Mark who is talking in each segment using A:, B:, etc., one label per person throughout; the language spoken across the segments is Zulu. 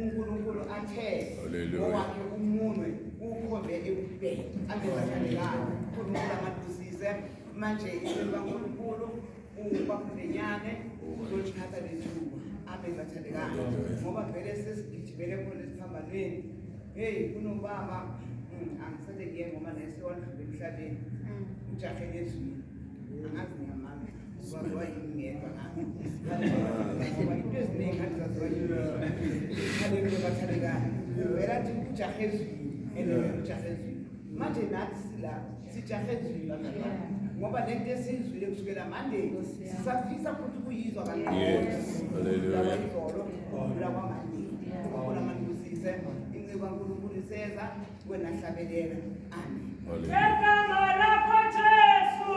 A: uNkulunkulu athe ngokwakhe umunwe ukhombe ekubheka abezakalekayo uNkulunkulu amadusise manje iNkulunkulu uBafundanyane uzothatha lethuba abezakalekayo ngoba vele sesigijimele khona esiphambanweni hey kunobaba angisele ngiye ngoba nesiwadlule emhlabeni ujahe lezwi angazi ngiyamanga ngoba yingedwa ngathi into eziningi angizaziwa haleluya bathandekayo vele athi ujahe ezwini ujahe ezwini manje nathi sila sijahe ezwini ngoba lento esiyizwile kusukela manje sisafisa futhi ukuyizwa haleluya izolo la kwamanje ukubona amadusise inciko kaNkulunkulu iseza wena hlabelela amen egama lakho Jesu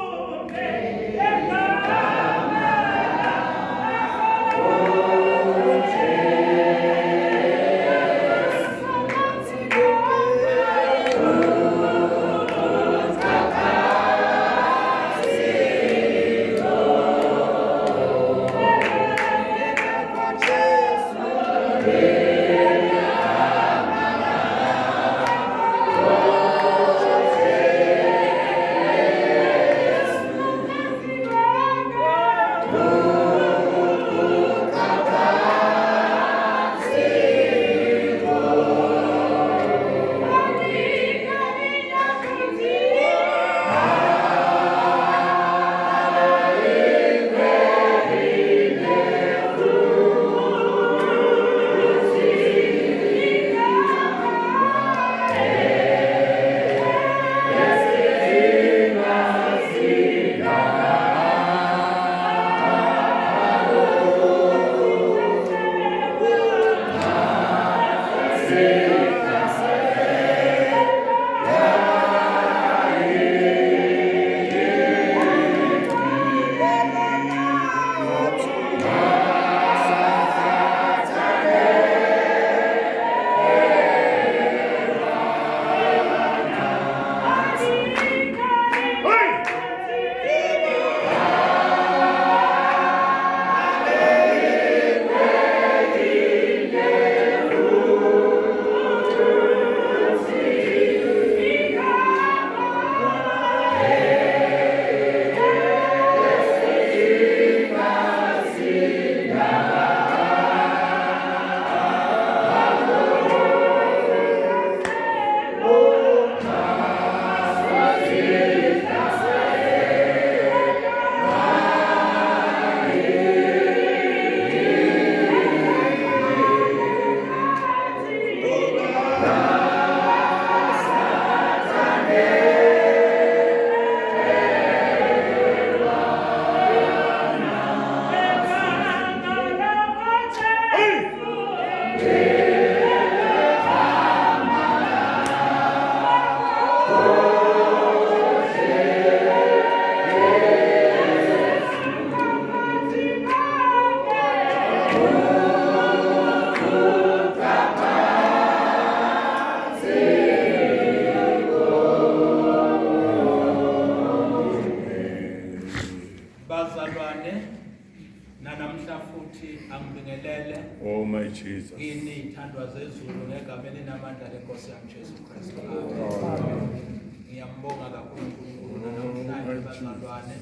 B: Jesus.
C: Ini ithandwa zezulu ngegameni namandla lenkosi yami Jesu Kristu. Ngiyambonga kakhulu uNkulunkulu namhlanje bazalwane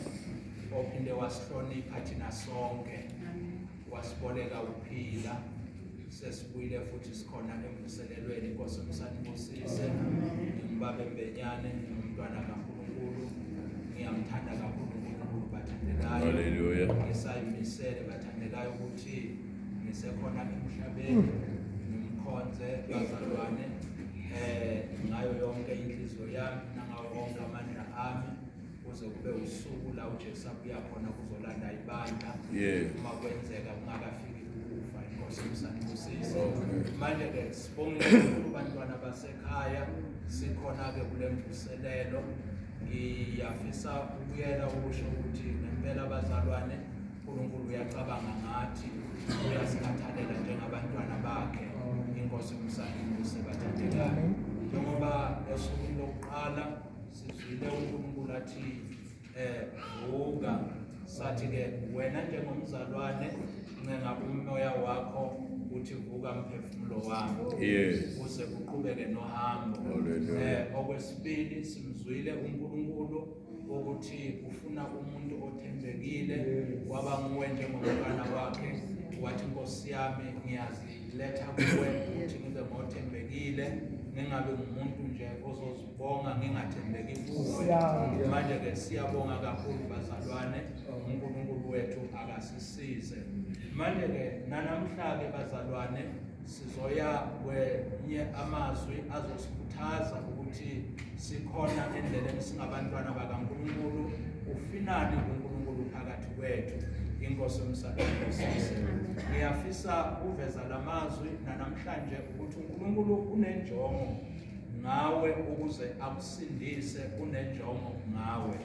C: ophinde wasihlonipha thina sonke. Wasiboleka uphila. Sesibuyile futhi sikhona emvuselelweni inkosi umsanibusise. Ngibaba Mbenyane umntwana kaNkulunkulu. Ngiyamthanda kakhulu uNkulunkulu bathandekayo.
B: Hallelujah.
C: Ngisayimisele bathandekayo ukuthi ngisekhona emhlabeni ngimkhonze bazalwane ngayo yonke inhliziyo yami nangawo wonke amandla ami kuze kube usuku la uJesu abuya khona kuzolanda ibandla. Uma kwenzeka kungakafiki ukufa inkosi umsanibusise. Manje ke sibonge kakhulu bantwana basekhaya sikhona ke kule mvuselelo. Ngiyafisa ukuyela ukusho ukuthi ngempela bazalwane uNkulunkulu uyacabanga ngathi uyasikhathalela njengabantwana bakhe. Inkosi umsanibusise bathandekayo. Njengoba esukwini lokuqala sizwile uNkulunkulu athi vuka, sathi ke wena njengomzalwane ncenga umoya wakho uthi vuka mphefumulo wami uze uqhubeke nohambo. Okwesibili simzwile uNkulunkulu ukuthi ufuna umuntu othembekile waba nguwe njengomntwana wakhe. Wathi Nkosi yami ngiyaziletha kuwe ukuthi ngibe ngothembekile, ngingabe ngumuntu nje ozozibonga ngingathembeki kuwe. Manje ke siyabonga kakhulu bazalwane, uNkulunkulu wethu akasisize. Manje ke nanamhla ke bazalwane sizoya kwenye amazwi azosikhuthaza ukuthi sikhona endleleni singabantwana bakaNkulunkulu. Ufinani uNkulunkulu phakathi kwethu. Inkosi umsanibusise. Ngiyafisa uveza lamazwi namhlanje ukuthi uNkulunkulu unenjongo ngawe ukuze akusindise, unenjongo ngawe.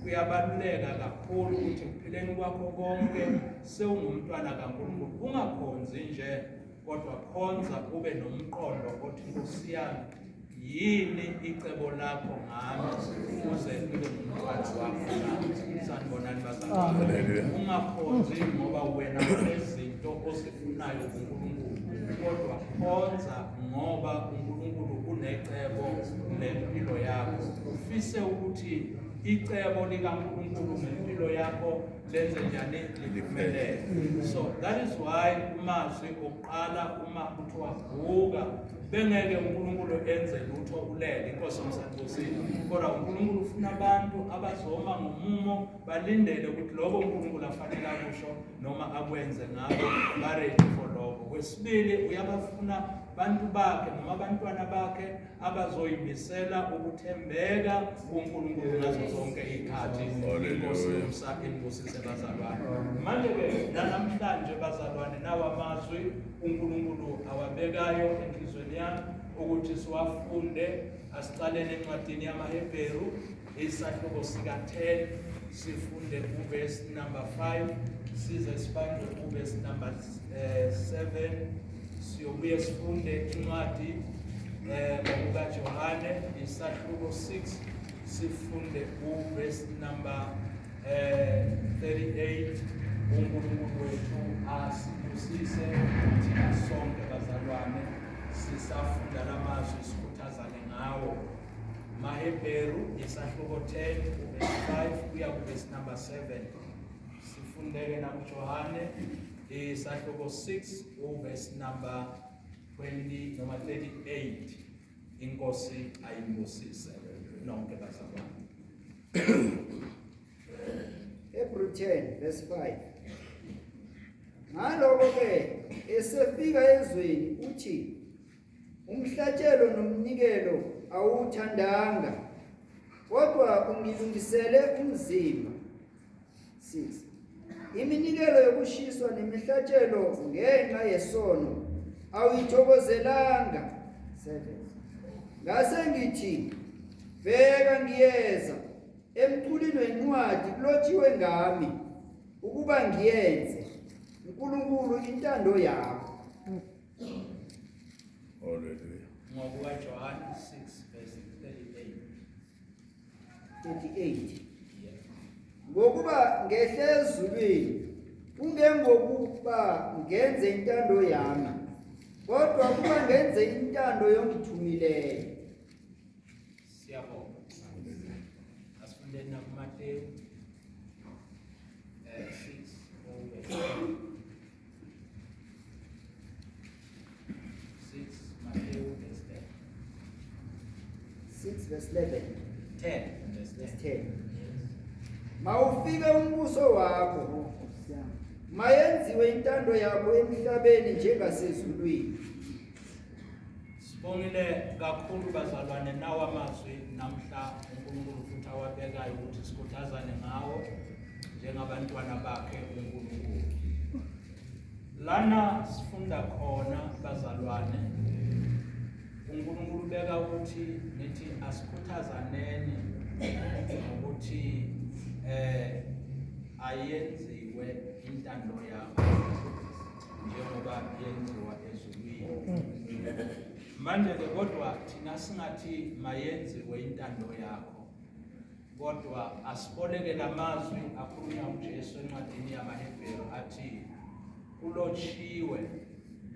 C: Kuyabaluleka kakhulu ukuthi kuphileni kwakho konke sewungumntwana kaNkulunkulu ungakhonzi nje kodwa khonza ube nomqondo othi Nkosi yami yini icebo lakho ngami ukuze ube ngumntwana wakho nami. Sanibonani bazalwane. Ungakhonzi ngoba wena unezinto ozifunayo kuNkulunkulu, kodwa khonza ngoba uNkulunkulu unecebo nempilo yakho. Ufise ukuthi icebo likaNkulunkulu ngempilo yakho lenze njani liphumelele. So that is why umazwi oqala uma kuthiwa vuka bengeke uNkulunkulu enze lutho ulele. Inkosi umsanibusise. Kodwa uNkulunkulu ufuna abantu abazoma ngomumo balindele ukuthi lokho uNkulunkulu afanele akusho noma akwenze ngabo ba-ready for lokho. Kwesibili uyabafuna abantu bakhe noma abantwana bakhe abazoyimisela ukuthembeka kuNkulunkulu ngazo zonke izikhathi. Inkosi umsanibusise bazalwane. Manje ke namhlanje bazalwane nawo amazwi uNkulunkulu awabekayo enhlizweni yami ukuthi siwafunde. Asicaleni encwadini yamaHebheru isahluko sika 10 sifunde uverse number 5 size sibambe uverse number 7. Siyobuye sifunde incwadi kaJohane isahluko 6 sifunde uverse number 38. uNkulunkulu wethu asibusise thina sonke bazalwane sisafunda lamazwi sikhuthazane ngawo. maHebheru isahluko 10 uverse 5 kuya kuverse number 7. Sifundeke nakuJohane isahluko 6 uverse number 20 noma 38. Inkosi ayibusise nonke bazalwane.
D: Hebrew 10 verse 5. Ngaloko-ke esefika ezweni uthi umhlatshelo nomnikelo awuthandanga kodwa ungilungisele umzimba. 6. Iminikelo yokushiswa nemihlatshelo ngenxa yesono awuyithokozelanga. 7. Ngase ngithi bheka ngiyeza emculini wencwadi kulotshiwe ngami ukuba ngiyenze uNkulunkulu intando yakho.
B: Hallelujah.
C: Ngokuka John 6 verse
D: 38. Ngokuba ngehle ezulwini kungengokuba ngenze intando yami kodwa kuba ngenze intando yongithumileyo.
C: Siyabonga. Asifundeni nakuMateyu 6 Matthew
D: 6 verse 11.
C: 10
D: Verse 10. Mawufike umbuso wakho, mayenziwe intando yakho emhlabeni njengasezulwini.
C: Sibongile kakhulu bazalwane nawo amazwi namhla uNkulunkulu futhi awabekayo ukuthi sikhuthazane ngawo njengabantwana bakhe uNkulunkulu. Lana sifunda khona bazalwane uNkulunkulu beka ukuthi nithi asikhuthazaneni ukuthi ayenziwe intando yakho njengoba yenziwa ezulwini. Manje ke kodwa thina singathi mayenziwe intando yakho, kodwa asiboleke lamazwi akhulunywa uJesu encwadini yamaHebheru athi kulotshiwe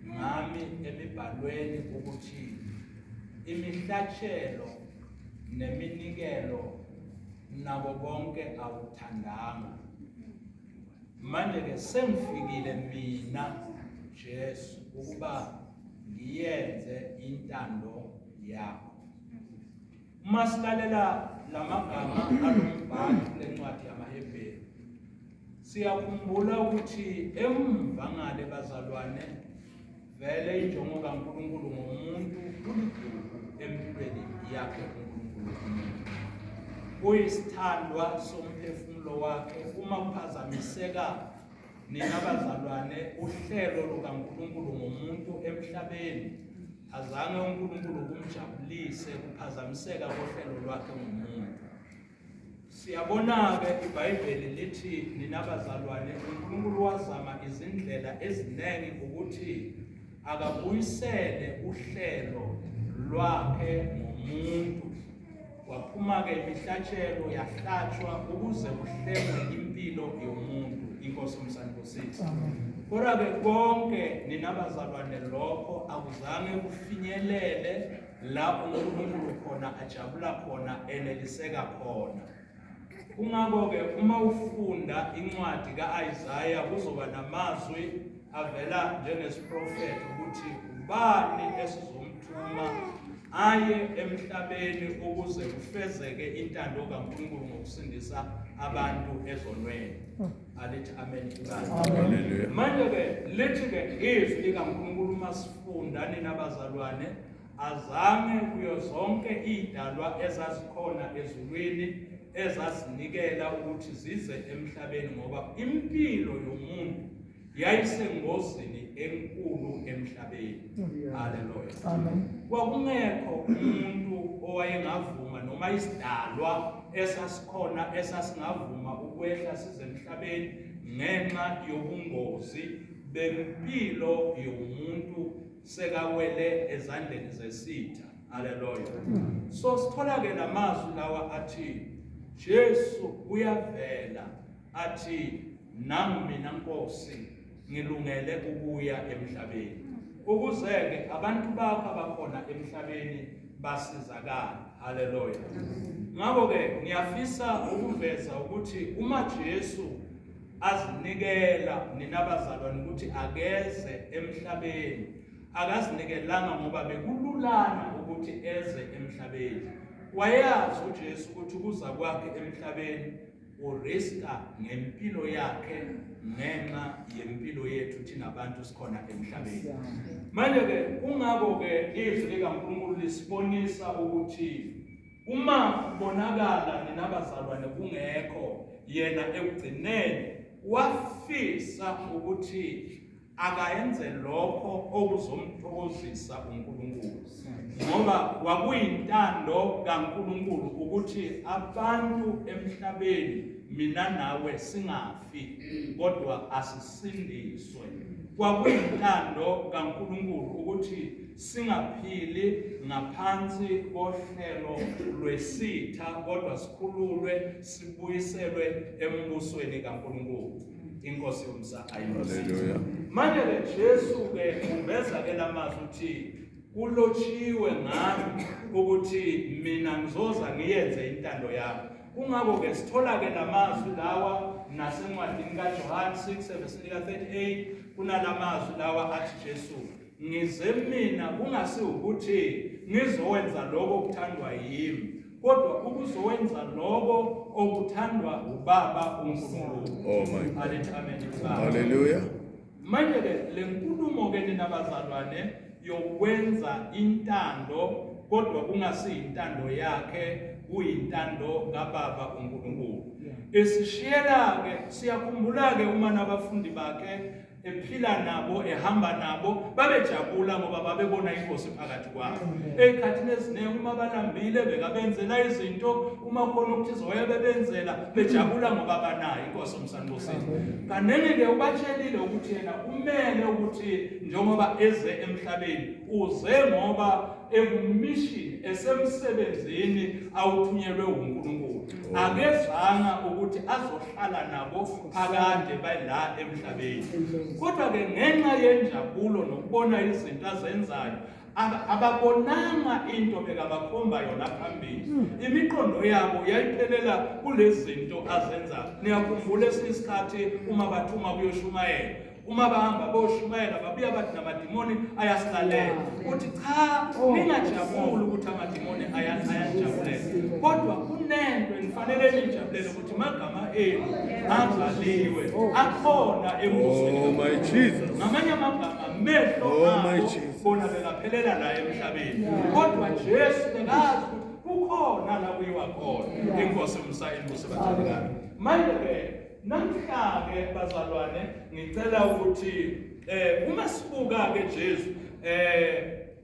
C: ngami emibhalweni ukuthi imihlatshelo neminikelo nabo bonke awuthandanga. Manje ke sengifikile mina Jesu ukuba ngiyenze intando yakho. Uma silalela lamagama alombhalo lencwadi yamaHebheru, siyakhumbula ukuthi emva ngale bazalwane vele injongo kaNkulunkulu ngomuntu kuligugu empilweni yakhe uNkulunkulu. Uyisithandwa somphefumulo wakhe. Uma kuphazamiseka nina bazalwane uhlelo lukaNkulunkulu ngomuntu emhlabeni, azange uNkulunkulu kumjabulise kuphazamiseka kohlelo lwakhe ngomuntu. Siyabona-ke iBhayibheli lithi nina bazalwane uNkulunkulu wazama izindlela eziningi ukuthi akabuyisele uhlelo lwakhe ngomuntu. Waphuma-ke imihlatshelo yahlatshwa ukuze kuhlengwe impilo yomuntu. Inkosi umsandosisi. Kodwa-ke konke nina bazalwane lokho akuzange kufinyelele la uNkulunkulu khona ajabula khona eneliseka khona. Kungakho-ke uma ufunda incwadi ka-Isaya kuzoba namazwi avela njengesiprofethi ukuthi ubani esizomthuma aye emhlabeni ukuze kufezeke intando kaNkulunkulu ngokusindisa abantu ezonweni. Alithi amen. Haleluya. Manje-ke lithi-ke izwi likaNkulunkulu masifunda nina bazalwane azange kuyo zonke idalwa ezazikhona ezulwini ezazinikela ukuthi zize emhlabeni ngoba impilo yomuntu yayisengozini enkulu emhlabeni. Haleluya. Amen. Kwakungekho umuntu owayengavuma noma isidalwa esasikhona esasingavuma ukwehla size emhlabeni ngenxa yobungozi bempilo yomuntu sekawele ezandleni zesitha. Haleluya. So sithola-ke lamazwi lawa athi Jesu uyavela athi nami mina Nkosi ngilungele ukuya emhlabeni ukuze-ke abantu bakho abakhona emhlabeni basizakala. Haleluya. Ngakho-ke ngiyafisa ukuveza ukuthi uma Jesu azinikela nina bazalwane ukuthi akeze emhlabeni, akazinikelanga ngoba bekululana ukuthi eze emhlabeni. Wayazi uJesu ukuthi ukuza kwakhe emhlabeni uriska ngempilo yakhe ngenxa yempilo yethu thina abantu sikhona emhlabeni. Manje-ke kungakho-ke izwi likaNkulunkulu lisibonisa ukuthi uma kubonakala nina bazalwane kungekho yena ekugcineni wafisa ukuthi akayenze lokho okuzomthokozisa uNkulunkulu ngoba kwakuyintando kaNkulunkulu ukuthi abantu emhlabeni mina nawe singafi kodwa asisindiswe. Kwakuyintando kaNkulunkulu ukuthi singaphili ngaphansi kohlelo lwesitha kodwa sikhululwe sibuyiselwe embusweni kaNkulunkulu. inkosi yomsa ayinkosi.
B: Hallelujah.
C: Manje ke Jesu ke uveza ke lamazwi uthi kulotshiwe ngami ukuthi mina ngizoza ngiyenze intando yami. Kungako ke sithola ke lamazwi lawa nasencwadini kaJohane 6:38 kunalamazwi lawa athi Jesu ngize mina kungasi ukuthi ngizowenza lokho okuthandwa yimi kodwa ukuzowenza lokho okuthandwa ubaba uNkulunkulu.
B: Oh my.
C: Amen.
B: Hallelujah.
C: Manje ke lenkulumo ke ninabazalwane yokwenza intando kodwa kungasi intando yakhe kuyintando kaBaba uNkulunkulu. Esishiyela ke siyakhumbula ke uma nabafundi bakhe ephila nabo ehamba nabo babejabula ngoba babebona inkosi phakathi kwabo. Ekhathini eziningi uma balambile bekabenzela izinto uma khona ukuthi zoyebebenzela bejabula ngoba banayo inkosi umsanibosini. Kanene ke ubatshelile ukuthi yena umele ukuthi njengoba eze emhlabeni uze ngoba ekummission esemsebenzini awuthunyelwe uNkulunkulu. Akezanga ukuthi azohlala nabo phakade bayila emhlabeni. Kodwa ke ngenxa yenjabulo nokubona izinto azenzayo ababonanga into bekabakhomba yona phambili. Imiqondo yabo yayiphelela kulezi zinto azenzayo. Niyakhumbula isikhathi uma bathuma kuyoshumayela. Uma bahamba boshumayela babuya bathi namadimoni ayasilalela. Uthi cha ningajabuli ukuthi amadimoni ayajabulela. Kodwa kunento enifanele nijabulele ukuthi magama enu abhaliwe akhona embusweni.
B: Oh my Jesus.
C: Ngamanye amagama amehlo abo bona belaphelela la emhlabeni. Kodwa Jesu bekazi ukuthi kukhona la kuyiwa khona. Inkosi umsayinbuso bathandekayo. Manje ke namhla ke bazalwane ngicela ukuthi uma sibuka ke Jesu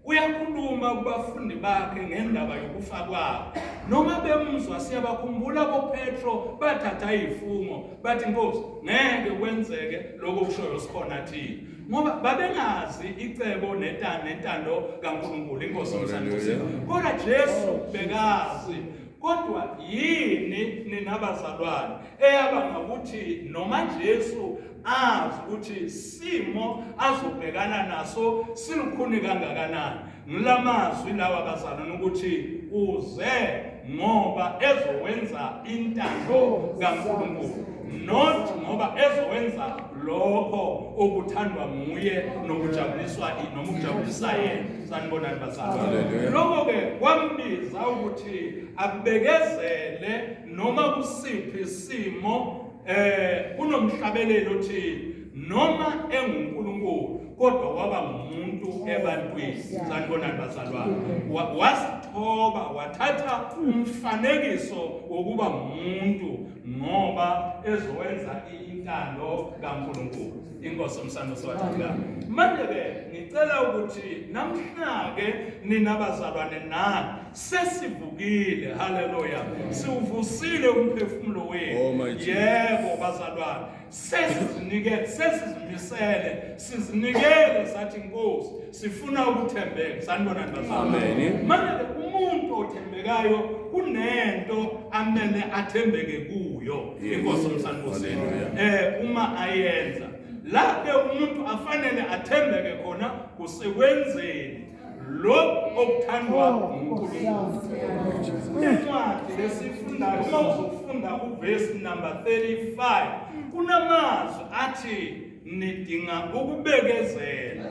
C: uyakhuluma kubafundi bakhe ngendaba yokufa kwabo. Noma bemuzwa siyabakhumbula boPetro bathatha izifungo bathi Nkosi ngeke kwenzeke lokho kushoyo sikhona thina. Ngoba babengazi icebo nentando kaNkulunkulu inkosi umsanibuseni. Kodwa Jesu bekazi. Kodwa yini ninabazalwane eyabanga ukuthi noma Jesu azi ukuthi simo azobhekana naso silukhuni kangakanani. Ngilamazwi lawa bazalwane ukuthi uze ngoba ezowenza intando kaNkulunkulu, not ngoba ezowenza lokho okuthandwa nguye nokujabuliswa noma ukujabulisa yena. Sanibonani bazalwane. Lokho ke kwambiza ukuthi abekezele noma kusiphi isimo unomhlabelelo othi noma enguNkulunkulu kodwa waba ngumuntu ebantwini. Sanibonani bazalwane. Wasithoba wathatha umfanekiso wokuba umuntu ngoba ezowenza intando kaNkulunkulu. Inkosi umsanduso wathika. Manje ke ngicela ukuthi namhla ke ninabazalwane nani sesivukile. Haleluya. Siuvusile umphefumulo wethu. Yebo bazalwane. Sesizimisele sizinikele sathi Nkosi sifuna ukuthembeka. Sanibonani bazalwane. Manje umuntu othembekayo kunento amene athembeke kuyo. Inkosi umsanibuseni. Uma ayenza lapho umuntu afanele athembeke khona kusekwenzeni lokho okuthandwa uNkulunkulu. Incwadi lesifundayo uma uzofunda uverse number 35 kunamazwi athi nidinga ukubekezela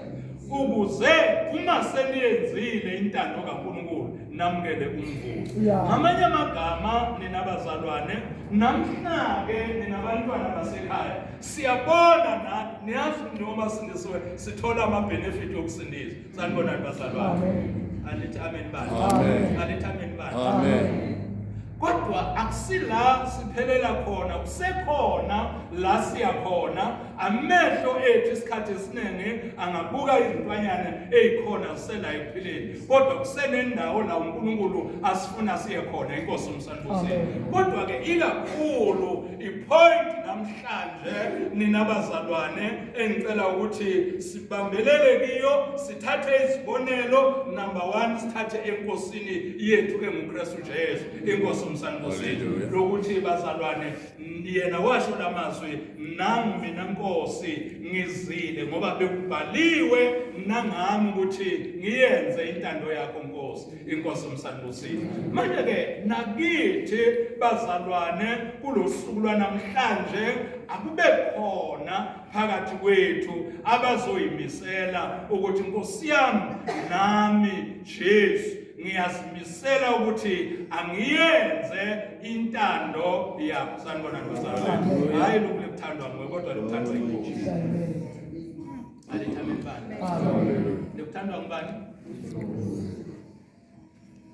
C: ukuze uma seniyenzile intando kaNkulunkulu namukele umvuzo. Ngamanye amagama ninabazalwane namhla ke ninabantwana basekhaya siyabona nathi niyazi noma sindisiwe sithola ama benefit okusindisa. Sanibonani bazalwane. Alithi amen bani. Alithi amen bani.
B: Amen.
C: Kodwa akusila siphelela khona kusekhona la siya khona amehlo ethu isikhathi esiningi angabuka izintwanyana ezikhona zisela ephileni kodwa kusenendawo la uNkulunkulu asifuna siye khona inkosi umsanduzini kodwa ke ikakhulu ipoint namhlanje nina bazalwane engicela ukuthi sibambelele kiyo sithathe izibonelo number 1 sithathe enkosini yethu enguKristu Jesu inkosi umsanduzini lokuthi bazalwane yena washo lamazwi nami mina Nkosi ngizile ngoba bekubhaliwe nangami ukuthi ngiyenze intando yakho Nkosi inkosi umsanduzini manje ke nakithi bazalwane kulosuku lwanamhlanje akube khona phakathi kwethu abazoyimisela ukuthi Nkosi yami nami Jesu ngiyazimisela ukuthi angiyenze intando yakho sanibona bazalwane hayi lokuthandwa ngwe kodwa lokuthandwa yinkosi alithameni bani lokuthandwa ngubani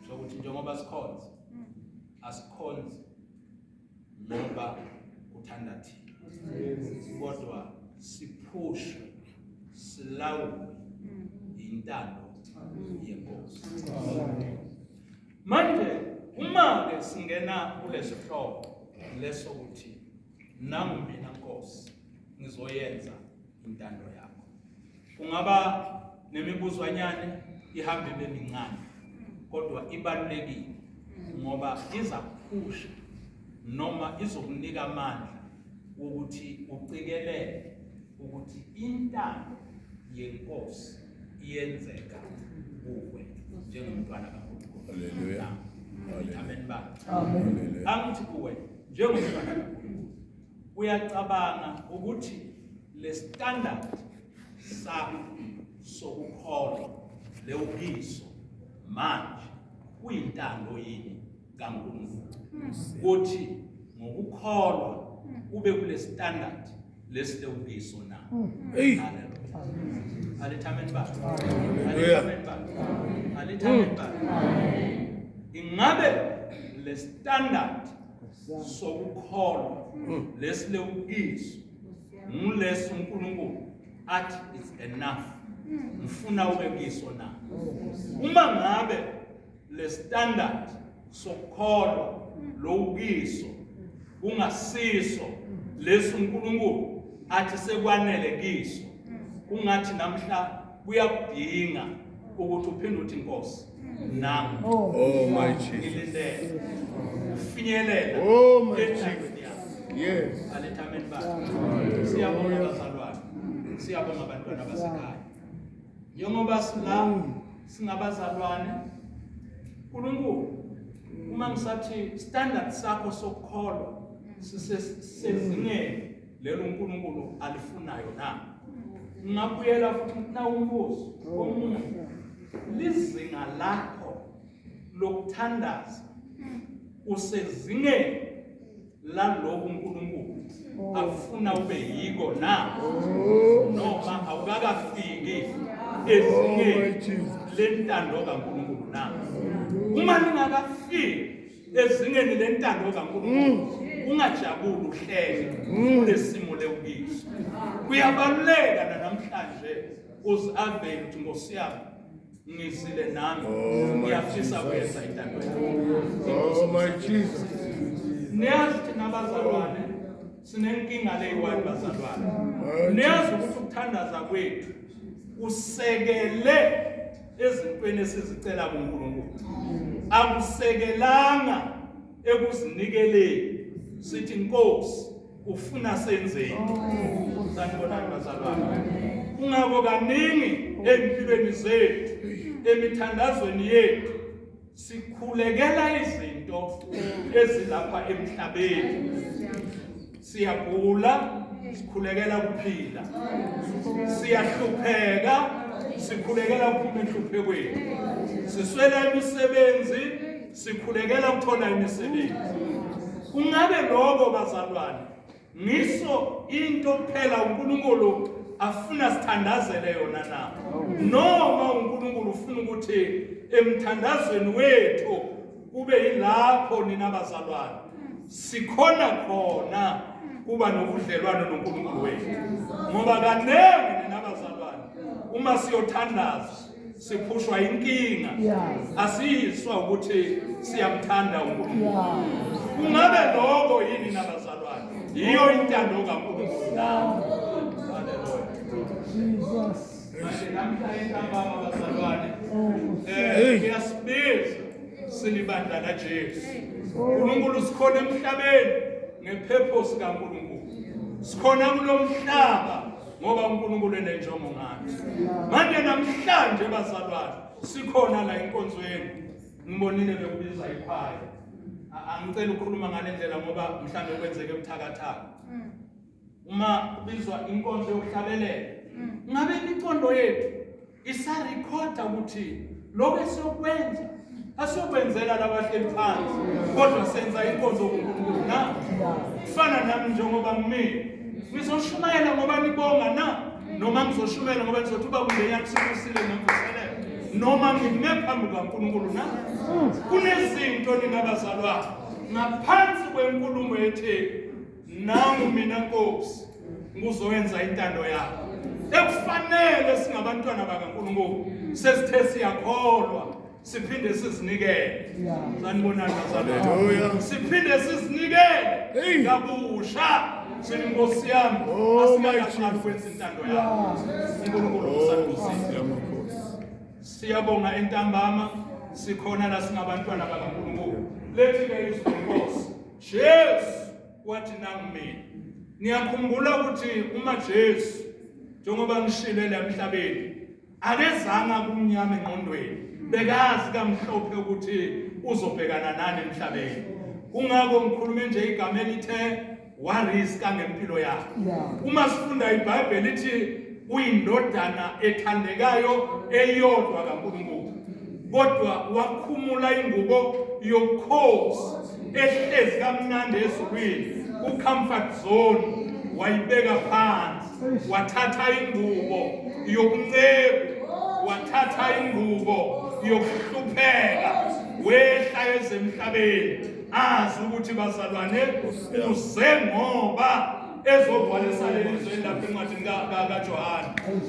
C: sokuthi njengoba sikhonza asikhonzi ngoba kuthanda thina kodwa siphushwe silawule intando yenkosi manje uma ke singena kulesihloko lesokuthi nami mina Nkosi ngizoyenza intando yakho kungaba nemibuzwanyane ihambe bemincane kodwa ibalulekile ngoba izakuphusha noma izokunika amandla ukuthi uqikelele ukuthi intando yenkosi iyenzeka kuwe njengomntwana kaNkulunkulu. Haleluya. Amen baba. Amen. Angithi kuwe njengomntwana kaNkulunkulu uyacabanga ukuthi le standard sakho sokukholwa lewukiso manje kuyintando yini kaNkulunkulu ukuthi ngokukholwa ube kule standard lesilewukiso na. Haleluya. Alithameni baba. Alithameni baba. Alithameni baba. Ingabe le standard sokukholwa lesilewukiso ngulesi uNkulunkulu athi it's enough. Ngifuna ube kiso na. Uma ngabe le standard sokukholwa lowukiso ungasiso lesi uNkulunkulu athi sekwanele kiso kungathi namhla kuyakudinga ukuthi uphinde uthi Nkosi nami
B: my Jesus
C: ngilindele ufinyelela
B: my Jesus yes
C: alithameni baba siyabonga bazalwane siyabonga abantwana basekhaya njengoba singabazalwane uNkulunkulu uma ngisathi standard sakho sokukholwa sisezingeni lelo uNkulunkulu alifunayo na ngabuyela futhi na umbuzo omunye lizinga lakho lokuthandaza usezingeni la lokhu uNkulunkulu afuna ube yiko na noma awukakafiki ezingeni lentando kaNkulunkulu na uma ningakafiki ezingeni lentando kaNkulunkulu ungajabuli uhleke kulesimo lewukiso kuyabaluleka namhlanje uzavele ukuthi Nkosi yami ngizile nami ngiyafisa kwenza intando yakho
B: my Jesus
C: niyazi thina bazalwane sinenkinga leyi-1 bazalwane niyazi ukuthi ukuthandaza kwethu usekele ezintweni esizicela kuNkulunkulu akusekelanga ekuzinikeleni sithi Nkosi ufuna senzeni sanibona bazalwane kungako kaningi empilweni zethu emithandazweni yethu sikhulekela izinto ezilapha emhlabeni siyagula sikhulekela ukuphila siyahlupheka sikhulekela ukuphuma enhluphekweni siswela imisebenzi sikhulekela ukuthola imisebenzi kungabe lokho bazalwane ngiso into phela uNkulunkulu afuna sithandazele yona na noma uNkulunkulu ufuna ukuthi emthandazweni wethu kube yilapho nina bazalwane sikhona khona kuba nobudlelwano noNkulunkulu wethu. Ngoba kaningi nabazalwane uma siyothandaza siphushwa inkinga asiyiswa ukuthi siyamthanda uNkulunkulu. Kungabe lokho yini nabazalwane? Iyo intando kaNkulunkulu nawe. Jesus. Manje namhlanje ntambama abazalwane ngiyasibiza silibandla laJesu. uNkulunkulu sikhona emhlabeni ngepurpose kaNkulunkulu. Sikhona kulomhlaba ngoba uNkulunkulu enenjongo ngathi. Manje namhlanje bazalwane sikhona la enkonzweni. Ngibonile bekubiza ikhaya. Angicela ukukhuluma ngale ndlela ngoba mhlambe kwenzeke ubuthakathaka. Uma kubizwa inkonzo yokuhlabelela, ngabe imicondo yethu isarekhoda ukuthi lokho esiyokwenza asiyokwenzela labahleli phansi kodwa senza inkonzo kuNkulunkulu na. Kufana nami njengoba ngizoshumayela ngoba nibonga na, noma ngizoshumayela ngoba nizothi uba Mbenyane sikusile ngemvuselelo, noma ngime phambi kaNkulunkulu na. Kunezinto ningabazalwane ngaphansi kwenkulumo ethe nangu mina Nkosi nguzowenza intando yakho. Ekufanele singabantwana bakaNkulunkulu sesithe siyakholwa siphinde sizinikele. Sanibonani bazalwane.
B: Hallelujah.
C: Siphinde sizinikele kabusha. Sithi Nkosi yami asikaqali kwenza intando yakho. uNkulunkulu usakhusile. Siyabonga entambama sikhona la singabantwana bakaNkulunkulu. Lethi-ke izwi lenkosi Jesu wathi nangu mina. Ngiyakhumbula ukuthi uma Jesu njengoba ngishilo la emhlabeni akezanga kumnyama engqondweni, bekazi kamhlophe ukuthi uzobhekana nani emhlabeni. Kungako ngikhulume nje igama elithe wariska ngempilo yakhe. Uma sifunda iBhayibheli lithi uyindodana ethandekayo eyodwa kaNkulunkulu, kodwa wakhumula ingubo yobukhosi ehlezi kamnandi ezulwini ku-comfort zone, wayibeka phansi, wathatha ingubo yobuncebu, wathatha ingubo yokuhlupheka, wehla ezemhlabeni. Azi ukuthi bazalwane uze ngoba ezobhalisa lelizwe lapha encwadini kaJohane.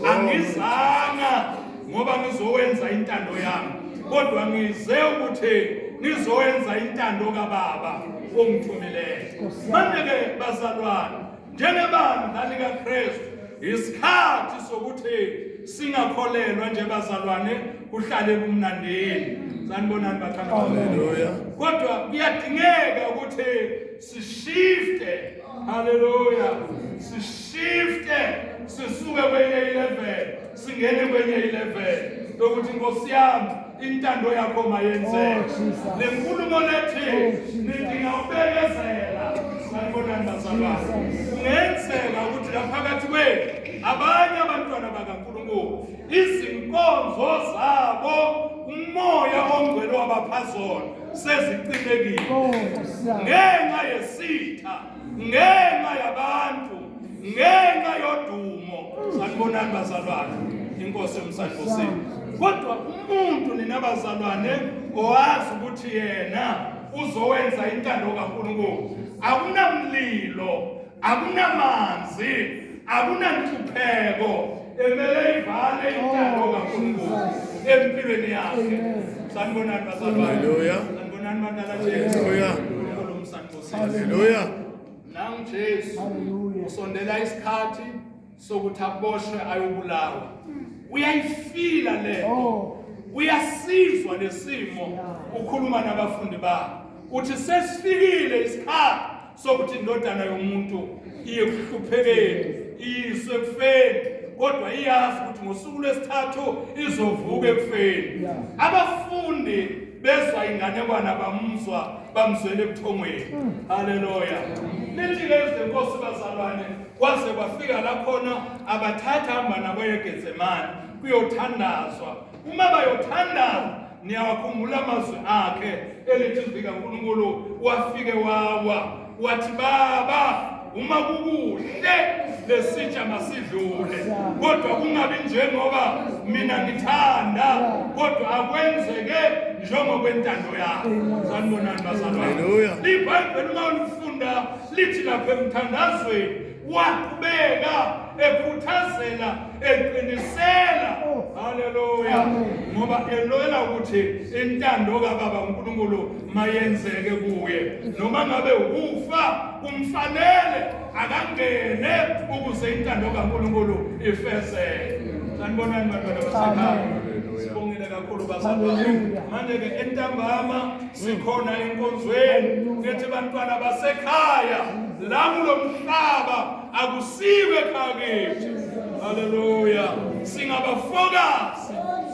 C: Angizanga ngoba ngizowenza intando yami, kodwa ngize ukuthi nizowenza intando kaBaba ongithumileyo. Manje-ke bazalwane, njengebandla likaKristu isikhathi sokuthi singakholelwa nje bazalwane kuhlale kumnandini. Sanibonani bathandwa.
B: Hallelujah.
C: Kodwa kuyadingeka ukuthi sishifte. Hallelujah. Sishifte sisuke kwenye level singene kwenye level lokuthi Nkosi yami intando yakho mayenzeke. Le nkulumo lethi nidinga ubekezela. Sanibonani bazalwane. Kungenzeka ukuthi la phakathi kwethu abanye abantwana bakaNkulunkulu izinkonzo zabo umoya ongcwele wabaphazona sezicimekile ngenxa yesitha, ngenxa yabantu, ngenxa yodumo. Sanibonani bazalwane, inkosi emsandosini. Kodwa umuntu ninabazalwane owazi ukuthi yena uzowenza intando kaNkulunkulu, akunamlilo, akunamanzi, akunanhlupheko emele ivale intando kaNkulunkulu empilweni yakhe. Sanibonani bazalwane.
B: Hallelujah.
C: Sanibonani bandala Jesu.
B: Hallelujah.
C: uNkulunkulu umsandosini.
B: Hallelujah.
C: Nangu Jesu usondela isikhathi sokuthi aboshwe ayobulawa. Uyayifila lento, uyasizwa lesimo. Ukhuluma nabafundi bakhe uthi sesifikile isikhathi sokuthi indodana yomuntu iye kuhluphekeni, iyiswe ekufeni, kodwa iyazi ukuthi ngosuku lwesithathu izovuka ekufeni. Abafundi bezwa inganekwana bamuzwa bamzwele ebuthongweni. Haleluya. Lithi-ke izinkosi bazalwane kwaze kwafika lakhona abathatha hamba nabo eGetsemane kuyothandazwa. Uma bayothandaza niyawakhumbula amazwi akhe elithi izwi likaNkulunkulu wafike wawa wathi Baba uma kukuhle lesitsha masidlule kodwa kungabi njengoba mina ngithanda kodwa akwenzeke njengokwentando yakho. Sanibonani bazalwane. IBhayibheli uma ulifunda lithi lapha emthandazweni waqhubeka ekhuthazela eqinisela. Haleluya. Ngoba eloyela ukuthi intando kaBaba uNkulunkulu mayenzeke kuye noma ngabe ukufa kumfanele akangene ukuze intando kaNkulunkulu ifezeke. Sanibonani bantwana basekhaya. Sibongile kakhulu bazalwane. Manje ke entambama sikhona enkonzweni ngithi bantwana basekhaya la kulomhlaba akusiwe ekhaya. Haleluya. Singabafokazi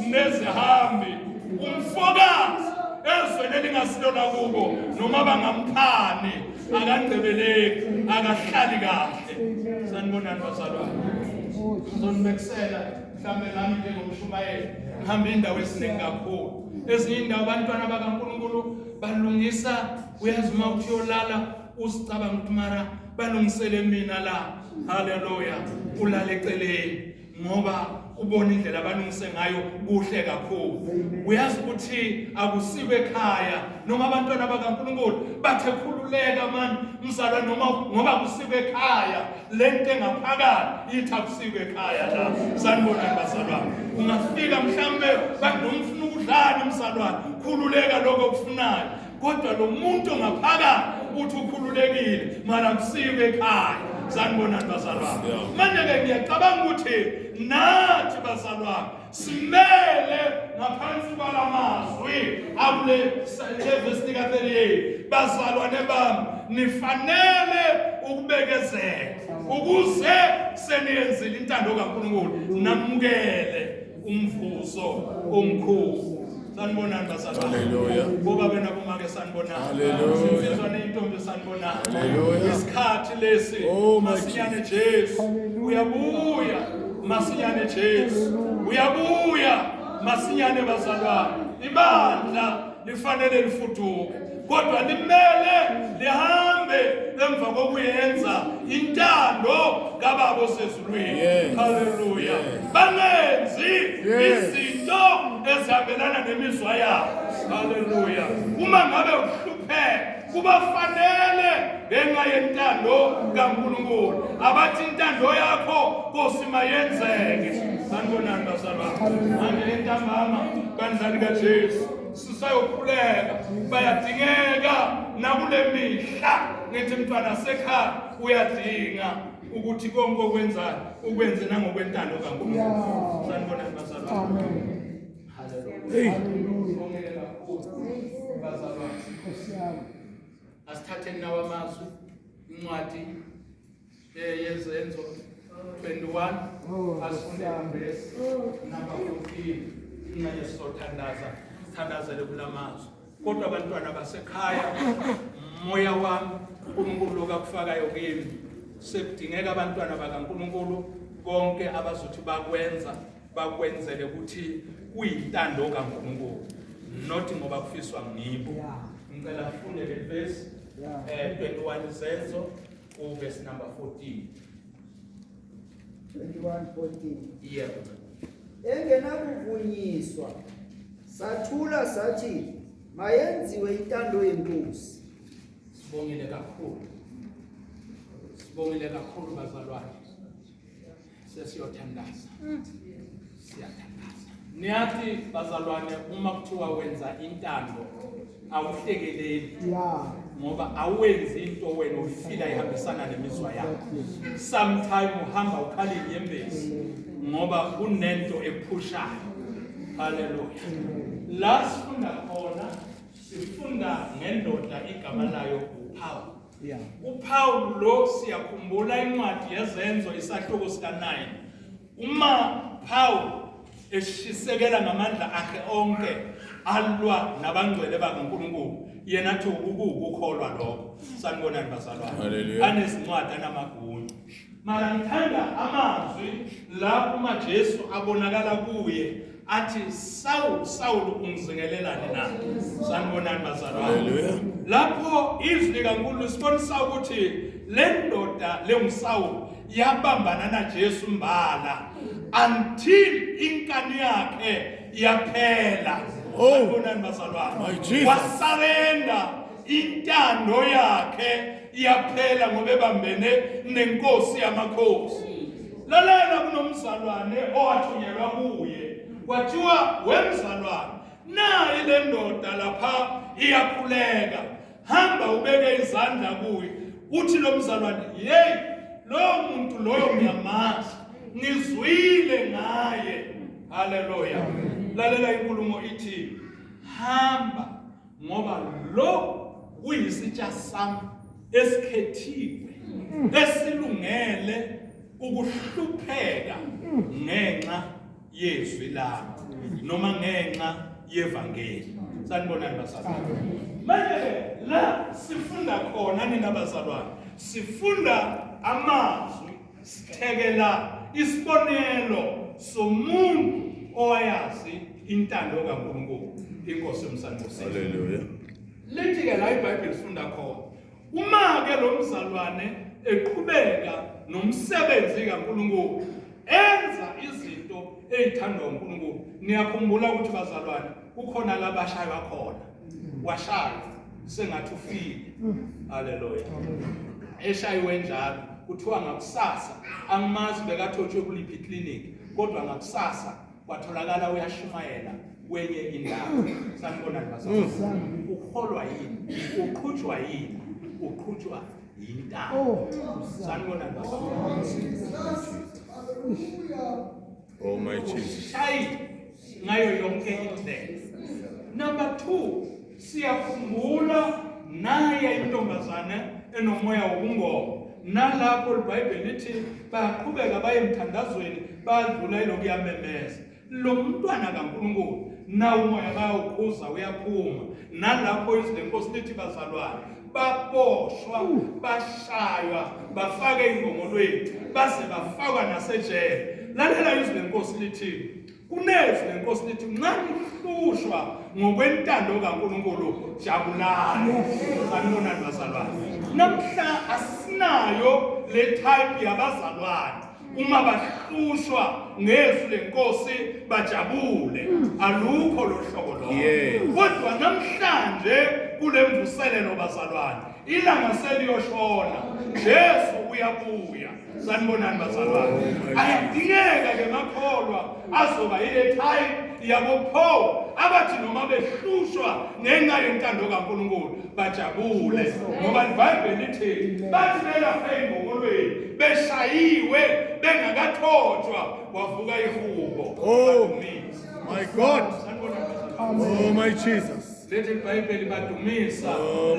C: nezihambi umfokazi ezweni elingasilona kubo noma bangamphani akangcebeleki akahlali kahle. Sanibonani bazalwane. Ngizonibekisela mhlambe nami njengomshumayeli ngihamba indawo esiningi kakhulu. Ezinye indawo abantwana bakaNkulunkulu balungisa uyazi uma uthi uyolala usicabanga ukuthi mara balungisele mina la. Haleluya. Ulale eceleni ngoba ubona indlela abanungise ngayo kuhle kakhulu. Uyazi ukuthi akusiwe ekhaya noma abantwana bakaNkulunkulu bathe khululeka mani mzalwane noma ngoba kusiwe ekhaya lento engaphakathi ithi akusiwe ekhaya la. Sanibonani bazalwane. Ungafika mhlambe banomfuna ukudlana mzalwane khululeka lokho okufunayo kodwa lo muntu ngaphakathi uthi ukhululekile mara kusiwe ekhaya. Sanibonani bazalwane. Manje ke ngiyacabanga ukuthi nathi bazalwane simele ngaphansi kwalamazwi akule verse 38 bazalwane bami nifanele ukubekezela ukuze seniyenzile intando kaNkulunkulu namukele umvuzo omkhulu. Sanibonani bazalwane. Haleluya. Boba bena bomake sanibonani. Haleluya. Sizwa neintombi sanibonani. Haleluya. Isikhathi lesi masinyane Jesu uyabuya. Masinyane Jesu uyabuya. Masinyane bazalwane. Ibandla lifanele lifuduke kodwa limele lihambe emva kokuyenza intando kaBaba osezulwini. Haleluya. Bangenzi izinto ezihambelana nemizwa yabo. Haleluya. Uma ngabe uhlupheka kubafanele ngenxa yentando kaNkulunkulu abathi intando yakho Nkosi mayenzeke. Sanibonani bazalwane. Manje entambama bandlali kaJesu sisayokhuleka bayadingeka nakule mihla ngithi mntwana sekhaya uyadinga ukuthi konke okwenzayo ukwenze nangokwentando kaNkulunkulu. Sanibonani bazalwane. Haleluya. Bazalwane. Asithatheni nawo amazwi incwadi yezenzo 21 asifunde verse number 14 ingaye sothandaza sithandazele kulamazwi kodwa abantwana basekhaya moya wami uNkulunkulu akufakayo kimi sekudingeka abantwana bakaNkulunkulu konke abazothi bakwenzele ukuthi kuyintando kaNkulunkulu not ngoba kufiswa ngibo. Ngicela sifunde le verse 21 Zenzo verse number 14.
D: 21:14.
C: Yeah.
D: Engenakuvunyiswa sathula sathi mayenziwe intando yenkosi.
C: Sibongile kakhulu. Sibongile kakhulu bazalwane. Sesiyothandaza. Siyathandaza. Niyathi bazalwane uma kuthiwa wenza intando awuhlekeleli. Ngoba awenzi into wena ufila ihambisana nemizwa yakho. Sometime uhamba ukhala inyembezi ngoba kunento ephushayo. Haleluya. La sifunda khona sifunda ngendoda igama layo uPaul. uPaul lo siyakhumbula incwadi yezenzo isahluko sika 9. Uma Paul eshisekela ngamandla akhe onke alwa nabangcwele bakaNkulunkulu yena athi ukukholwa lokho. Sanibonani bazalwane. Anezincwadi anamagunya. Mara ngithanda amazwi la uma Jesu abonakala kuye athi Saul ungizingelelani na? Sanibonani bazalwane.
B: Hallelujah.
C: Lapho izwi likaNkulunkulu sibonisa ukuthi le ndoda leNgusaul yabambana naJesu mbala until inkani yakhe yaphela. Sanibonani bazalwane. Wasarenda intando yakhe yaphela ngoba ebambene nenkosi yamakhosi. Lalela kunomzalwane owathunyelwa kuye. Kwathiwa wemzalwane nayi le ndoda lapha iyakhuleka. Hamba ubeke izandla kuye. Uthi lo mzalwane, "Hey, lo muntu loyo ngiyamazi. Ngizwile ngaye." Haleluya. Lalela inkulumo ithi, "Hamba ngoba lo uyisitsha sami esikhethiwe esilungele ukuhlupheka ngenxa yezwi lami noma ngenxa yevangeli." Sanibonani bazalwane. Manje la sifunda khona nina bazalwane. Sifunda amazwi, sithekela isibonelo somuntu owayazi intando kaNkulunkulu. Inkosi yomsandisi.
B: Hallelujah.
C: Lithi ke la iBhayibheli sifunda khona. Uma ke lo mzalwane eqhubeka nomsebenzi kaNkulunkulu, enza izinto ezithandwa uNkulunkulu. Niyakhumbula ukuthi bazalwane kukhona labashaywa khona. Washaya sengathi ufile. Haleluya. Eshayiwe njalo kuthiwa ngakusasa angimazi bekathothwe kuliphi clinic kodwa ngakusasa kwatholakala uyashumayela kwenye indawo. Sanibona bazalwane. Ukholwa yini? Uqhutshwa yini? Uqhutshwa yintando. Sanibona bazalwane.
B: Oh my Jesus.
C: Shayi ngayo yonke indlela. Number 2, siyakhumbula naye intombazane enomoya wobungoma. Nalapho iBhayibheli lithi baqhubeka baye emthandazweni badlula ilokhu yamemeza. Lo mntwana kaNkulunkulu na umoya bayawukhuza uyaphuma. Nalapho izwi lenkosi lithi bazalwane baboshwa, bashaywa, bafake ingongolweni, baze bafakwa nasejele. Lalela izwi lenkosi lithi kunezwi lenkosi lithi nxa nihlushwa ngokwentando kaNkulunkulu jabulani. Sanibonani bazalwane. Namhla asinayo le type yabazalwane. Uma bahlushwa ngezwi lenkosi bajabule. Alukho lo hlobo lo. Kodwa namhlanje kule mvuselelo bazalwane ilanga seliyoshona, Jesu uyabuya. Sanibonani bazalwane. Ayadingeka ke makholwa azoba ile type yabo Paul abathi noma behlushwa ngenxa yentando kaNkulunkulu bajabule. Ngoba iBhayibheli lithi bathi belafa engqokolweni beshayiwe bengakathothwa kwavuka ihubo.
B: Oh my God. Oh my Jesus.
C: Lithi iBhayibheli badumisa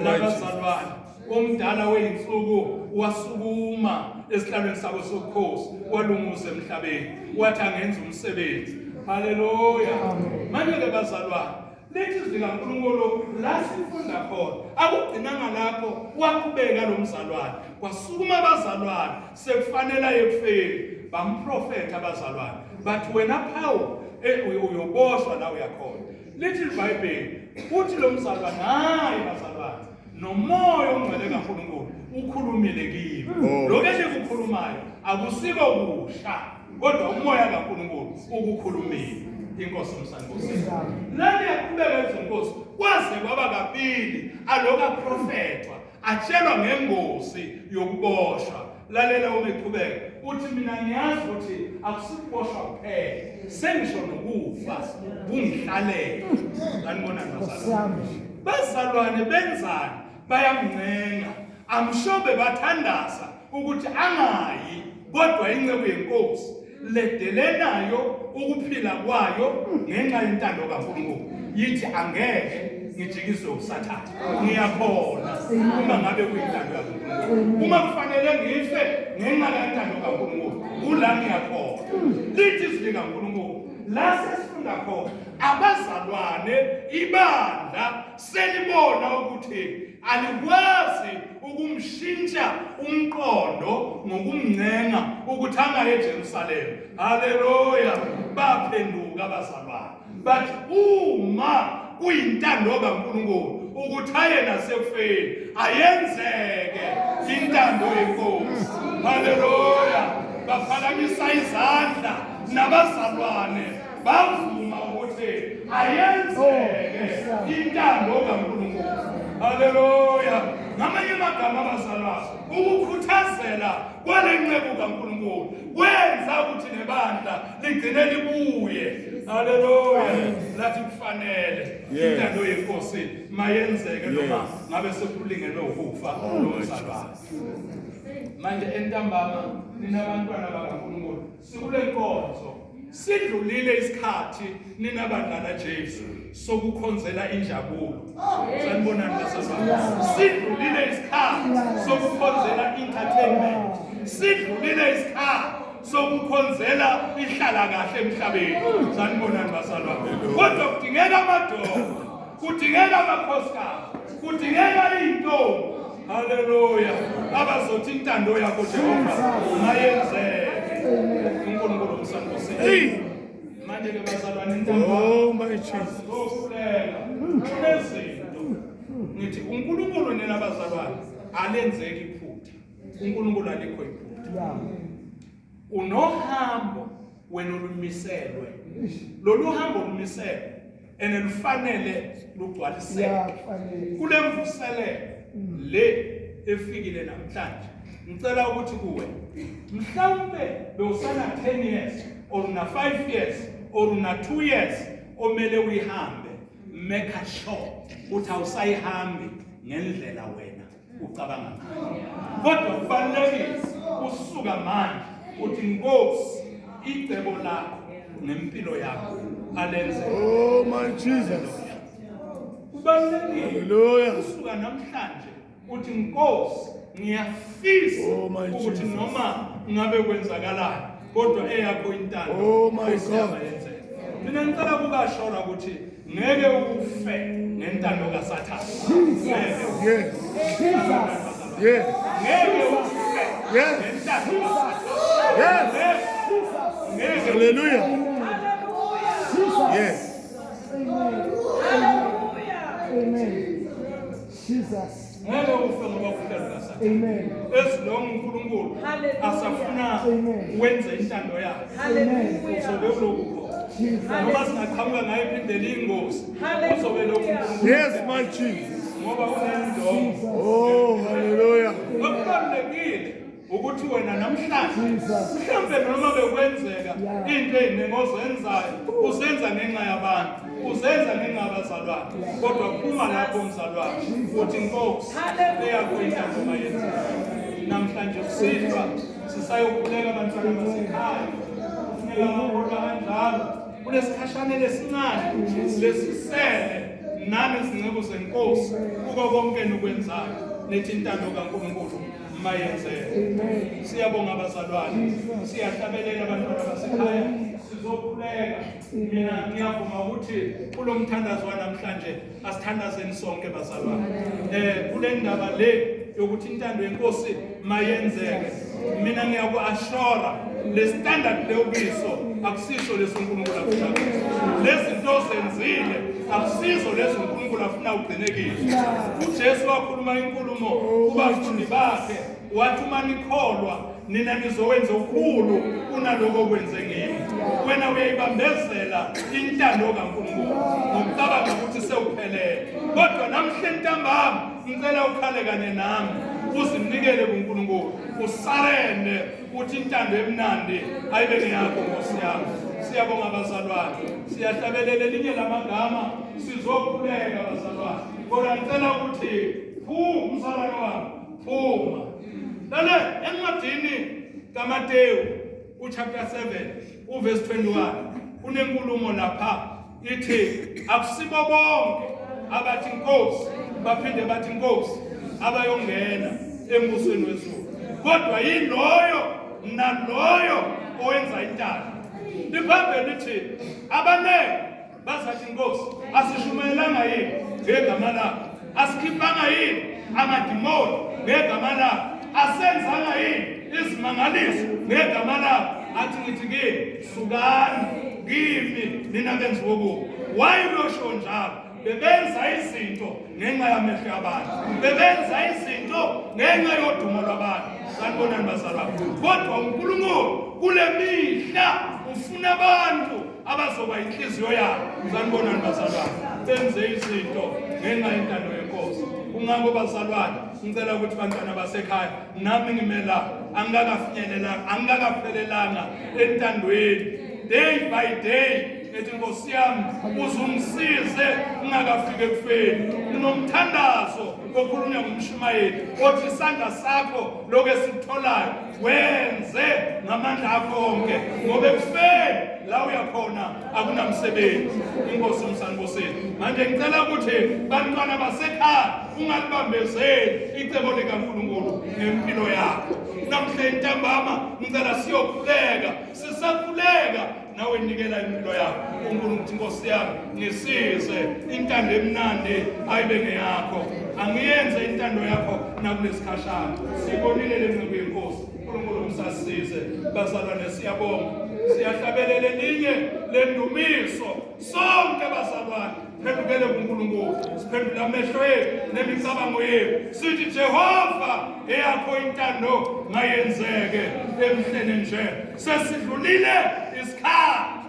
C: labazalwane. Omdala weinsuku wasukuma esihlalweni sakho sobukhosi walunguza emhlabeni wathi angenza umsebenzi. Haleluya. Manje ke bazalwane lithi izwi likaNkulunkulu la sifunda khona akugcinanga lapho waqhubeka lo mzalwane kwasukuma abazalwane sekufanele ekufeni bamprofeta abazalwane bathi wena Paul uyoboshwa la uyakhona. Lithi iBhayibheli uthi lo mzalwane hayi bazalwane nomoya ongcwele kaNkulunkulu ukhulumile kimi. Lokho esikukhulumayo akusiko kusha kodwa umoya kaNkulunkulu ukukhulumile. Inkosi umsandisi. Lani yaqhubeka izinkosi kwaze kwaba kabili aloka prophetwa atshelwa ngengozi yokuboshwa. Lalela uma eqhubeka uthi mina ngiyazi ukuthi akusikuboshwa kuphela sengisho nokufa kungihlalela. Sanibonani bazalwane. Bazalwane benzani bayamncenga amshobe bathandaza ukuthi angayi kodwa inceku yenkosi ledelenayo ukuphila kwayo ngenxa yentando kaNkulunkulu. Yithi angeke ngijikiswe uSathane. Ngiyakhona uma ngabe kuyintando kaNkulunkulu. Uma kufanele ngife ngenxa yentando kaNkulunkulu ula ngiyakhona. Lithi izwi likaNkulunkulu la sesifunda khona abazalwane ibandla selibona ukuthi alikwazi ukumshintsha umqondo ngokumncenga ukuthi angaye eJerusalema. Haleluya. Baphenduka abazalwane. but uma kuyintando kaNkulunkulu ukuthi aye nasekufeni ayenzeke intando yenkosi. Haleluya. Baphakamisa izandla nabazalwane bavuma ukuthi ayenzeke intando kaNkulunkulu. Haleluya. Ngamanye amagama abazalwane, ukukhuthazela kwale nceku kaNkulunkulu kwenza ukuthi nebandla ligcine libuye. Haleluya. Lathi kufanele intando yenkosi mayenzeke noma ngabe sekulingelwe ukufa lomzalwane. Manje entambama nina abantwana bakaNkulunkulu sikule nkonzo sidlulile isikhathi nina bandla Jesu sokukhonzela injabulo. Sanibonani basazwana. Sidlulile isikhathi sokukhonzela entertainment. Sidlulile isikhathi sokukhonzela ihlala kahle emhlabeni. Sanibonani basazwana. Kodwa kudingeka amadoda, kudingeka amakhosikazi, kudingeka intombi. Haleluya. Abazothi intando yakho Jehova mayenzeke. uNkulunkulu umsandosile. Manje ke bazalwane intando.
B: Oh my Jesus.
C: Kunezinto. Ngithi uNkulunkulu nina bazalwane alenzeki iphutha. uNkulunkulu alikho iphutha. Unohambo wena olumiselwe. Lolu hambo lumiselwe enelifanele lugcwaliseke. Kule mvuselelo le efikile namhlanje ngicela ukuthi kuwe mhlawumbe bewusana 10 years or na 5 years or na 2 years omele uyihambe, make sure ukuthi awusayihambi ngendlela wena ucabanga ngayo. Kodwa kubalulekile usuka manje uthi Nkosi icebo lakho nempilo yakho alenze.
B: Oh my Jesus.
C: Hallelujah. Usuka namhlanje uthi Nkosi ngiyafisa ukuthi noma ngabe kwenzakalani kodwa eyakho intando.
B: Oh my God.
C: Mina ngicela ukashora ukuthi ngeke ufe ngentando kaSathane.
B: Yes. Yes.
C: Ngeke ufe ngentando kaSathane. Yes.
B: Hallelujah. Yes.
E: Amen. Jesus.
C: Ngeke ufe ngoba kuhlelo kaSathane.
E: Amen.
C: Esilonga uNkulunkulu asafuna wenze intando yakhe.
E: Amen.
C: Uzobe ulokho. Noma singaqhamuka ngayo iphindele ingozi. Uzobe lokho.
B: Yes, my Jesus.
C: Ngoba unendondo.
B: Oh, hallelujah.
C: Okubalulekile ukuthi wena namhlanje mhlambe noma bekwenzeka into ezinengozenzayo uzenza ngenxa yabantu, uzenza ngenxa yabazalwane, kodwa phuma lapho umzalwane uthi Nkosi eyakwenta noma yenza. Namhlanje kusithiwa sisayokhuleka abantwana basekhaya, kufuneka amahora kanjalo kulesikhashana lesincane lesisele nami izinceku zeNkosi kuko konke enokwenzayo nethi intando kaNkulunkulu mayenzeke. Siyabonga abazalwane, siyahlabelela abantwana basekhaya, sizokhuleka. Mina ngiyavuma ukuthi kulomthandazo namhlanje asithandazeni sonke bazalwane. Kule ndaba le yokuthi intando yenkosi mayenzeke, mina ngiyaku-ashora le standard leyobiso akusiso lesoNkulunkulu akushaka. Lezinto zenzile akusizo lesoNkulunkulu afuna ugcinekile. uJesu wakhuluma inkulumo kubafundi bakhe wathi uma nikholwa nina nizowenza ukhulu kunaloko kwenze ngimi. Wena uyayibambezela intando kaNkulunkulu ngokucabanga ukuthi sewuphelele, kodwa namhle ntambama ngicela ukhale kanye nami uzinikele kuNkulunkulu, usarende uthi intando emnandi ayibe ngeyakho Nkosi yami. Siyabonga abazalwane, siyahlabelela elinye lamagama sizokhuleka abazalwane. Kodwa ngicela ukuthi phuma umzalwane wami, phuma. Lale encwadini kaMateyu uchapter 7 verse 21 kunenkulumo lapha ithi akusibo bonke abathi Nkosi baphinde bathi Nkosi abayongena embusweni wezulu, kodwa yiloyo naloyo owenza intando. Libhayibheli lithi abanengi bazathi Nkosi asishumayelanga yini ngegama lakho, asikhiphanga yini amadimoni ngegama lakho, asenzanga yini izimangaliso ngegama lakho. Athi ngithi kini sukani kimi nina benzi wokubi. Wayilosho njalo bebenza izinto ngenxa yamehlo abantu, bebenza izinto ngenxa yodumo lwabantu. Sanibonani bazalwane, kodwa uNkulunkulu kule mihla ufuna abantu abazoba inhliziyo yabo. Sanibonani bazalwane, benze izinto ngenxa yentando yenkosi. Kungako bazalwane, ngicela ukuthi bantwana basekhaya, nami ngimela angakaphelelanga entandweni, day by day. Ethi Nkosi yami uzungisize ungakafike ekufeni. Kunomthandazo okhulunywa ngumshumayeli othi isandla sakho lokho esikutholayo wenze ngamandla akho onke, ngoba ekufeni la uyakhona akunamsebenzi. Inkosi umsaniboseni. Manje ngicela ukuthi bantwana basekhaya ungalibambezeli icebo likaNkulunkulu ngempilo yakho. Namhle ntambama ngicela siyokhuleka, sisakhuleka nawe nikela impilo yakho. uNkulunkulu uthi Nkosi yami ngisize intando emnandi ayibe ngeyakho, angiyenze intando yakho nakulesikhashana. Sibonile lenceku yenkosi, uNkulunkulu umsasize. Bazalwane siyabonga, siyahlabelela elinye lendumiso sonke bazalwane. Phendukele kuNkulunkulu, siphendule amehlo ethu nemicabango yethu, sithi Jehova eyakho intando mayenzeke emhlene nje. Sesidlulile isikhathi.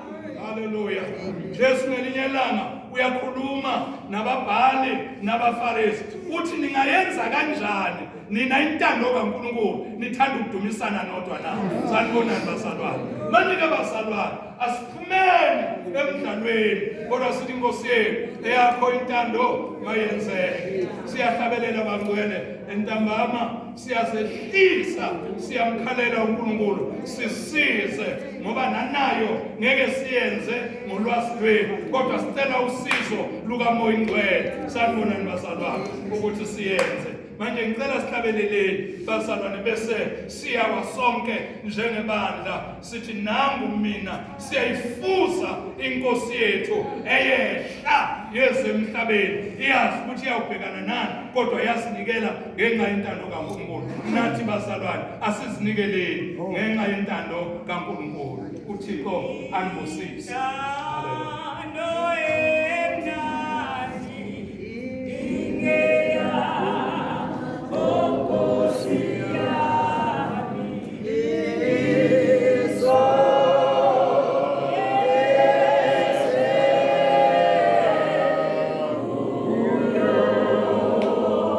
C: Haleluya. Jesu ngelinye ilanga uyakhuluma nababhali nabaFarisi uthi ningayenza kanjani nina intando kaNkulunkulu nithanda ukudumisana nodwa na. Sanibonani bazalwane. Manje ke bazalwane, asiphumeni emdlalweni kodwa sithi Nkosi yethu eyakho intando mayenzeke. Siyahlabelela bangcwele entambama, siyasehlisa, siyamkhalela uNkulunkulu sisize, ngoba nanayo ngeke siyenze ngolwazi lwethu, kodwa sicela usizo lukaMoya Ingcwele. Sanibonani bazalwane ukuthi siyenze. Manje ngicela sihlabeleleni bazalwane bese siyawa sonke njengebandla sithi nangu mina siyayifuza inkosi yethu eyehla yeze emhlabeni, iyazi ukuthi iyawubhekana nani kodwa yazinikela ngenxa yentando kaNkulunkulu. Nathi bazalwane asizinikeleni ngenxa yentando kaNkulunkulu. uThixo anibusise. Haleluya.